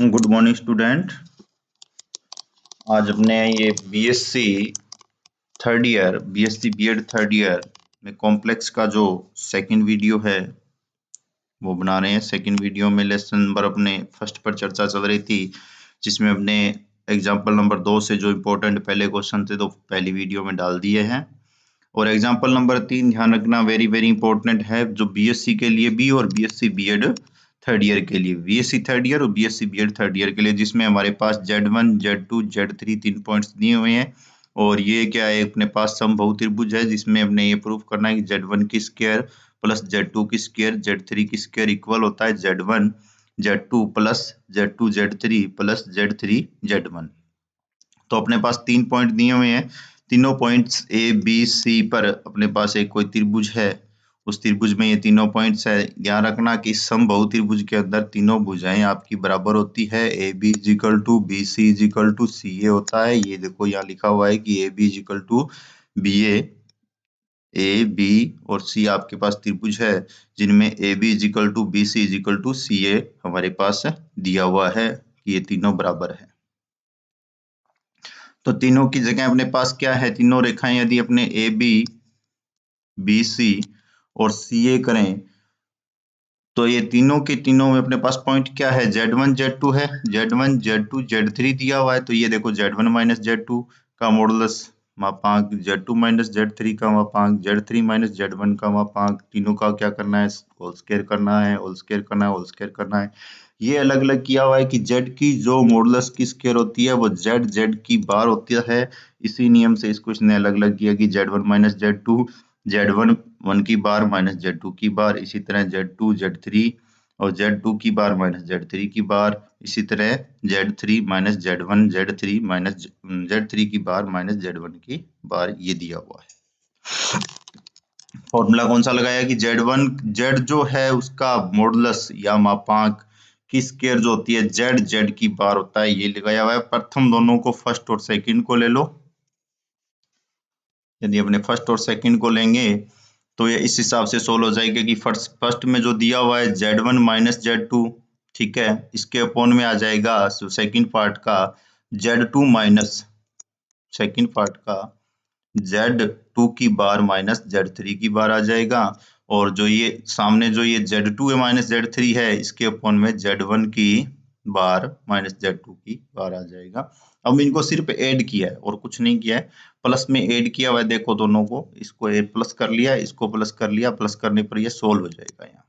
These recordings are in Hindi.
Good morning student. आज अपने ये BSc third year BSc BEd third year में कॉम्प्लेक्स का जो सेकंड वीडियो है वो बना रहे हैं। सेकंड वीडियो में लेसन नंबर अपने फर्स्ट पर चर्चा चल रही थी, जिसमें अपने एग्जाम्पल नंबर 2 से जो इम्पोर्टेंट पहले क्वेश्चन थे तो पहली वीडियो में डाल दिए हैं। और एग्जाम्पल नंबर 3 ध्यान रखना, वेरी वेरी इंपॉर्टेंट है, जो बीएससी के लिए भी और बीएससी बीएड थर्ड ईयर के लिए, बीएससी थर्ड ईयर और बीएससी बीएड थर्ड ईयर के लिए, जिसमें हमारे पास Z1 Z2 Z3 तीन पॉइंट्स दिए हुए हैं। और ये क्या है, अपने पास समबाहु त्रिभुज है, जिसमें हमने ये प्रूफ करना है कि Z1 की स्क्वायर प्लस Z2 की स्क्वायर Z3 की स्क्वायर इक्वल होता है Z1 Z2 plus Z2 Z3 plus Z3 Z1। तो अपने पास 3 पॉइंट दिए हुए हैं, तीनों पॉइंट्स ए बी सी पर अपने पास एक कोई त्रिभुज है, उस त्रिभुज में ये तीनों पॉइंट्स है। ध्यान रखना कि समबाहु त्रिभुज के अंदर तीनों भुजाएं आपकी बराबर होती है। A B is equal to B C is equal to C A होता है। ये देखो यहाँ लिखा हुआ है कि A B is equal to B A B और सी आपके पास त्रिभुज है, जिनमें A B is equal to B C is equal to C A हमारे पास दिया हुआ है कि ये तीनों बराबर है। तो तीनों की जगह अपने पास क्या है, तीनों रेखाएं यदि अपने ए बी बी सी और सी ए करें तो ये तीनों के तीनों में अपने पास पॉइंट क्या है, Z1 Z2 है, Z1 Z2 Z3 दिया हुआ है। तो ये देखो Z1 माइनस Z2 का मॉडुलस मापांक, Z2 माइनस Z3 का मापांक, Z3 माइनस Z1 का मापांक, तीनों का क्या करना है, होल स्क्वायर करना है, होल स्क्वायर करना है, होल स्क्वायर करना है। ये अलग अलग किया हुआ है कि Z की जो मॉडुलस की स्क्वायर होती है वो Z की बार होती है। इसी नियम से इसको इसने अलग अलग किया कि Z1 माइनस Z2 Z1 1 की बार माइनस Z2 की बार, इसी तरह Z2 Z3 और Z2 की बार माइनस Z3 की बार, इसी तरह Z3 minus Z1 Z3 minus Z3 की बार माइनस Z1 की बार, ये दिया हुआ है। फॉर्मूला कौन सा लगाया कि Z1 Z जो है उसका मॉडुलस या मापांक की स्क्वायर जो होती है Z की बार होता है, ये लगाया हुआ है। प्रथम दोनों को फर्स्ट और सेकंड को ले लो। यदि अपने फर्स्ट और सेकंड को लेंगे तो ये इस हिसाब से सोल्व हो जाएगा कि फर्स्ट में जो दिया हुआ है Z1 माइनस Z2, ठीक है, इसके अपोन में आ जाएगा सेकंड पार्ट का Z2 माइनस सेकंड पार्ट का Z2 की बार माइनस Z3 की बार आ जाएगा। और जो ये सामने जो ये Z2 माइनस Z3 है, इसके अपोन में Z1 की बार माइनस Z2 की बार आ जाएगा। अब इनको सिर्फ ऐड किया है और कुछ नहीं किया है, प्लस में ऐड किया हुआ है। देखो दोनों को, इसको ऐड प्लस कर लिया, इसको प्लस कर लिया, प्लस करने पर ये सोल्व हो जाएगा। यहाँ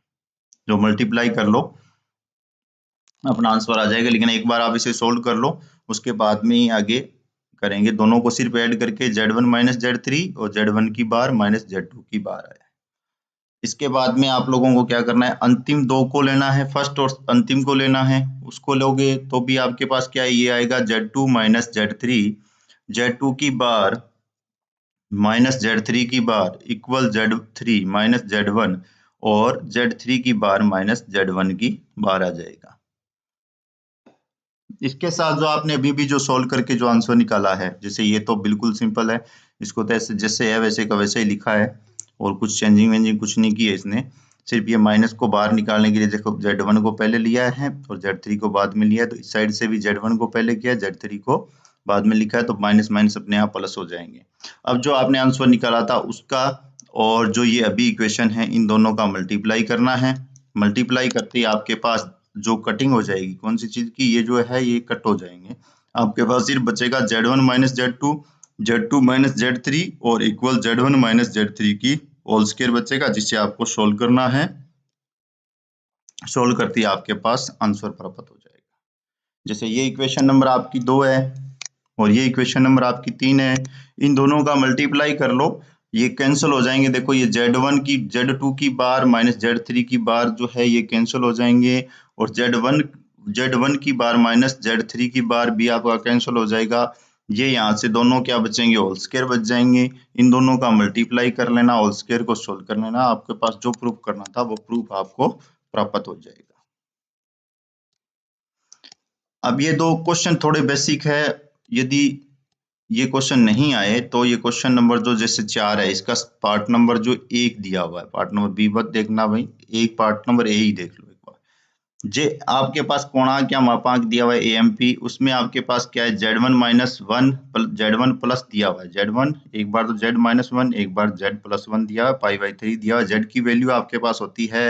जो मल्टीप्लाई कर लो अपना आंसर आ जाएगा, लेकिन एक बार आप इसे सोल्व कर लो, उसके बाद में ही आगे करेंगे। दोनों को सिर्फ ऐड करके Z1 माइनस Z3 और Z1 की बार माइनस Z2 की बार आया। इसके बाद में आप लोगों को क्या करना है, अंतिम दो को लेना है, फर्स्ट और अंतिम को लेना है। उसको लोगे तो भी आपके पास क्या है, ये आएगा Z2 माइनस Z3, Z2 की बार माइनस Z3 की बार इक्वल Z3 माइनस Z1 और Z3 की बार माइनस Z1 की बार आ जाएगा। इसके साथ जो आपने अभी भी जो सोल्व करके जो आंसर निकाला है, जैसे ये तो बिल्कुल सिंपल है, इसको तो ऐसे जैसे है वैसे का वैसे ही लिखा है और कुछ चेंजिंग वेंजिंग कुछ नहीं की है इसने। सिर्फ ये माइनस को बाहर निकालने के लिए देखो Z1 को पहले लिया है और Z3 को बाद में लिया है, तो इस साइड से भी Z1 को पहले किया, Z3 को बाद में लिखा है, तो माइनस माइनस अपने आप प्लस हो जाएंगे। अब जो आपने आंसर निकाला था उसका और जो ये अभी इक्वेशन है, इन दोनों का मल्टीप्लाई करना है। मल्टीप्लाई करते ही आपके पास जो कटिंग हो जाएगी कौन सी चीज की, ये जो है ये कट हो जाएंगे। आपके पास सिर्फ बचेगा Z1 minus Z2, Z2 minus Z3 और इक्वल Z1 माइनस Z3 की होल स्क्वायर बचेगा, जिसे आपको सोल्व करना है। सोल्व करते ही आपके पास आंसर प्राप्त हो जाएगा। जैसे ये इक्वेशन नंबर आपकी 2 है और ये इक्वेशन नंबर आपकी 3 है, इन दोनों का मल्टीप्लाई कर लो, ये कैंसिल हो जाएंगे। देखो ये Z1 की Z2 की बार माइनस Z3 की बार जो है ये कैंसिल हो जाएंगे और Z1 की बार माइनस Z3 की बार भी आपका कैंसिल हो जाएगा। ये यहाँ से दोनों क्या बचेंगे, होल स्क्वायर बच जाएंगे। इन दोनों का मल्टीप्लाई कर लेना, होल स्क्वायर को सोल्व कर लेना, आपके पास जो प्रूफ करना था वो प्रूफ आपको प्राप्त हो जाएगा। अब ये दो क्वेश्चन थोड़े बेसिक है, यदि ये क्वेश्चन नहीं आए तो ये क्वेश्चन नंबर जो जैसे 4 है, इसका पार्ट नंबर जो 1 दिया हुआ है, पार्ट नंबर बी मत देखना भाई, एक पार्ट नंबर ए ही देख लो एक बार। जे आपके पास कोणांक या मापांक दिया हुआ है AMP, उसमें आपके पास क्या है Z1 माइनस 1 Z1 प्लस दिया हुआ है Z1, एक बार तो Z माइनस 1, एक बार Z प्लस 1 दिया हुआ है, π/3 दिया हुआ है। Z की वैल्यू आपके पास होती है,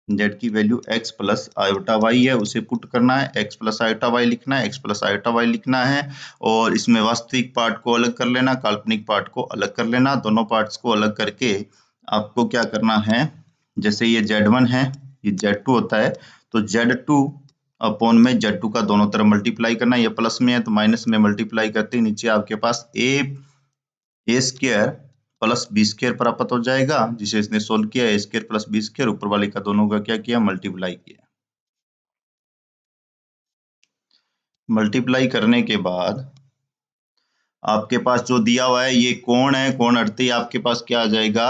Z की value x plus iota y है, उसे पुट करना है, x प्लस आयोटा y लिखना है, x प्लस आयोटा y लिखना है, और इसमें वास्तविक पार्ट को अलग कर लेना, काल्पनिक पार्ट को अलग कर लेना। दोनों पार्ट्स को अलग करके आपको क्या करना है, जैसे ये Z1 है, ये Z2 होता है, तो Z2 अपॉन में Z2 का दोनों तरफ मल्टीप्लाई करना, ये प्लस में है तो माइनस में मल्टीप्लाई करते नीचे आपके पास a square plus B square प्राप्त हो जाएगा, जिसे इसने सोल्व किया, A square plus B square, ऊपर वाले का दोनों का क्या किया, मल्टीप्लाई किया। मल्टीप्लाई करने के बाद आपके पास जो दिया हुआ है ये कोण है, कोण अर्थी आपके पास क्या आ जाएगा,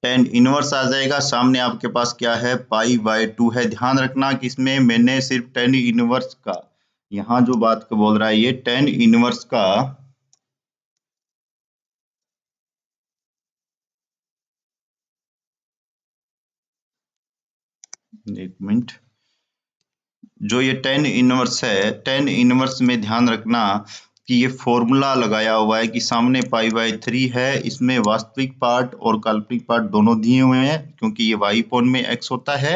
tan इनवर्स आ जाएगा। सामने आपके पास क्या है, π/2 है। ध्यान रखना कि इसमें मैंने सिर्फ tan इनवर्स का, यहाँ जो बात को बोल रहा है ये tan इनवर्स का, एक मिनट, जो ये tan इनवर्स है, tan इनवर्स में ध्यान रखना कि ये फॉर्मूला लगाया हुआ है कि सामने π/3 है, इसमें वास्तविक पार्ट और काल्पनिक पार्ट दोनों दिए हुए हैं, क्योंकि ये y अपॉन में x होता है,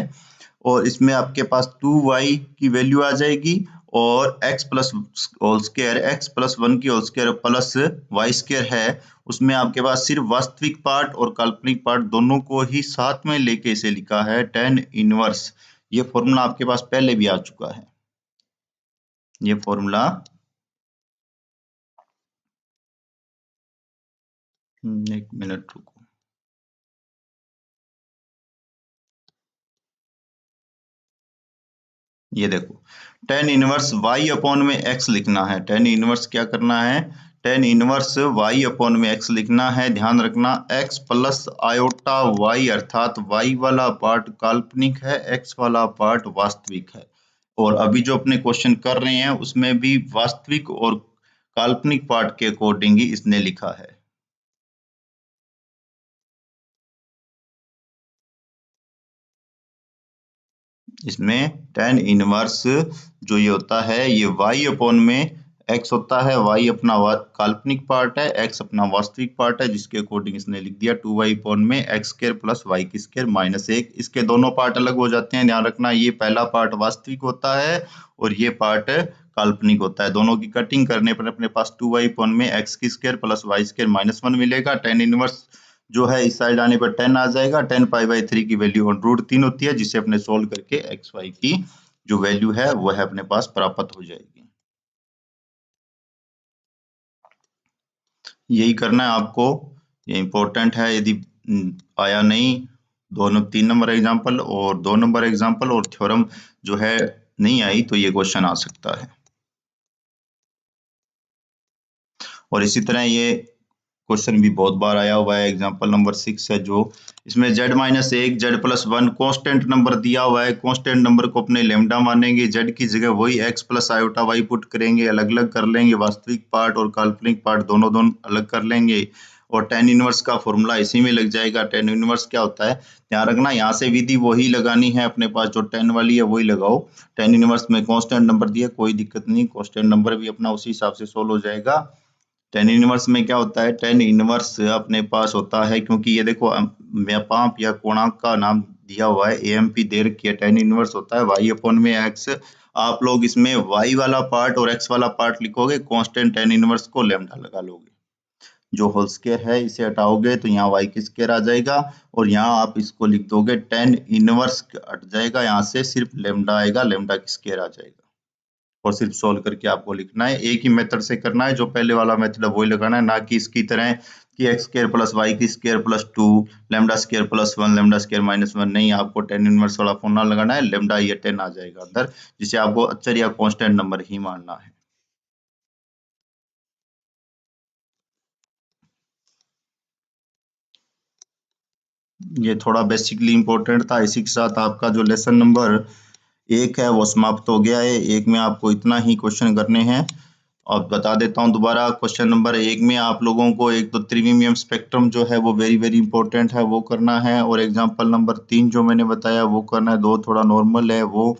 और इसमें आपके पास 2y की वैल्यू आ जाएगी, और x plus whole square, x plus 1 की whole square plus y square है, उसमें आपके पास सिर्फ वास्तविक पार्ट और काल्पनिक पार्ट दोनों को ही साथ में लेके इसे लिखा है tan इनवर्स। ये फॉर्मूला आपके पास पहले भी आ चुका है, ये फॉर्मूला, एक मिनट रुको, ये देखो, tan इनवर्स y अपॉन में x लिखना है, tan इनवर्स क्या करना है, tan इनवर्स y अपॉन में x लिखना है। ध्यान रखना x प्लस आयोटा y, अर्थात y वाला पार्ट काल्पनिक है, x वाला पार्ट वास्तविक है, और अभी जो अपने क्वेश्चन कर रहे हैं उसमें भी वास्तविक और काल्पनिक पार्ट के अकॉर्डिंग ही इसने लिखा है। इसमें tan इनवर्स जो ये होता है, ये y अपॉन में x होता है, y अपना काल्पनिक पार्ट है, x अपना वास्तविक पार्ट है, जिसके अकॉर्डिंग इसने लिख दिया 2y अपॉन में x स्क्वायर प्लस y की स्क्वायर माइनस 1। इसके दोनों पार्ट अलग हो जाते हैं, ध्यान रखना, ये पहला पार्ट वास्तविक होता है और ये पार्ट काल्पनिक होता है। दोनों की कटिंग करने पर अपने पास 2y अपॉन में x की square plus y square minus 1 मिलेगा। tan इनवर्स जो है इस साइड आने पर 10 आ जाएगा, 10 π/3 की वैल्यू √3 होती है, जिसे अपने सोल्व करके एक्स वाई की जो वैल्यू है वह अपने पास प्राप्त हो जाएगी। यही करना है आपको, ये इंपॉर्टेंट है। यदि आया नहीं 3 नंबर एग्जाम्पल और 2 नंबर एग्जाम्पल और थ्योरम जो है नहीं आई, तो ये क्वेश्चन आ सकता है। और इसी तरह ये क्वेश्चन भी बहुत बार आया हुआ है, एग्जाम्पल नंबर 6 है, जो इसमें z minus 1 z plus 1 constant number दिया हुआ है, कॉन्स्टेंट नंबर को अपने लेमडा मानेंगे, z की जगह वही x plus iota y put करेंगे, अलग अलग कर लेंगे, वास्तविक पार्ट और काल्पनिक पार्ट दोनों अलग कर लेंगे, और tan इनवर्स का फॉर्मूला इसी में लग जाएगा। tan इनवर्स क्या होता है, ध्यान रखना, यहाँ से विधि वही लगानी है, अपने पास जो tan वाली है वही लगाओ। tan इनवर्स में कॉन्स्टेंट नंबर दिया, कोई दिक्कत नहीं, कॉन्स्टेंट नंबर भी अपना उसी हिसाब से सोल्व हो जाएगा। tan इनवर्स में क्या होता है, tan इनवर्स अपने पास होता है, क्योंकि ये देखो व्यापांक या कोणांक का नाम दिया हुआ है, AMP दे रखी है, tan इनवर्स होता है y अपॉन में x। आप लोग इसमें y वाला पार्ट और x वाला पार्ट लिखोगे, कांस्टेंट tan इनवर्स को लैम्डा लगा लोगे, जो होल स्क्वायर है इसे हटाओगे तो यहाँ y की स्क्वायर आ जाएगा, और यहाँ आप इसको लिख दोगे tan इनवर्स हट जाएगा, यहाँ से सिर्फ लैम्डा आएगा, लैम्डा की स्क्वायर आ जाएगा, और सिर्फ सोल्व करके आपको लिखना है। एक ही मेथड से करना है, जो पहले वाला मेथड है वही लगाना है, ना कि इसकी तरह कि एक्स स्क्वायर प्लस वाई की square plus 2 lambda square plus 1 lambda square minus 1। नहीं, आपको tan इनवर्स वाला फॉर्मूला लगाना है, लैम्डा ये 10 आ जाएगा अंदर, जिसे आपको अचर या कांस्टेंट नंबर ही मानना है। ये थोड़ा बेसिकली इंपॉर्टेंट था। इसी के साथ आपका जो लेसन नंबर 1 है वो समाप्त हो गया है। एक में आपको इतना ही क्वेश्चन करने हैं। अब बता देता हूँ दोबारा, क्वेश्चन नंबर 1 में आप लोगों को एक तो त्रिविमियम स्पेक्ट्रम जो है वो वेरी वेरी इंपॉर्टेंट है, वो करना है। और एग्जांपल नंबर 3 जो मैंने बताया वो करना है, 2 थोड़ा नॉर्मल है वो।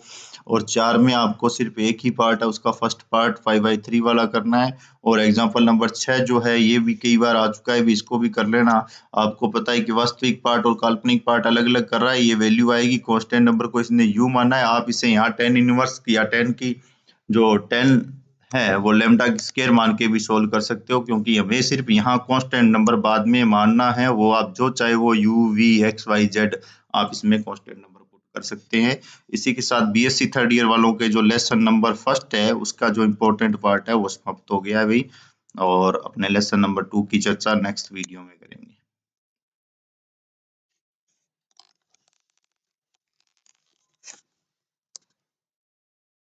और 4 में आपको सिर्फ एक ही पार्ट है, उसका फर्स्ट पार्ट 5/3 वाला करना है। और एग्जांपल नंबर 6 जो है ये भी कई बार आ चुका है, भी इसको भी कर लेना। आपको पता है कि वास्तविक पार्ट और काल्पनिक पार्ट अलग अलग कर रहा है, ये वैल्यू आएगी कांस्टेंट नंबर को इसने यू माना है, आप इसे यहाँ 10 इनवर्स या 10 की जो 10 है वो लैम्डा स्क्वायर मान के भी सोल्व कर सकते हो, क्योंकि हमें सिर्फ यहाँ कांस्टेंट नंबर बाद में मानना है, वो आप जो चाहे वो u v x y z आप इसमें कांस्टेंट नंबर पुट कर सकते हैं। इसी के साथ बीएससी थर्ड ईयर वालों के जो लेसन नंबर फर्स्ट है उसका जो इम्पोर्टेंट पार्ट है वो समाप्त हो गया है भाई। और अपने लेसन नंबर 2 की चर्चा नेक्स्ट वीडियो में करेंगे।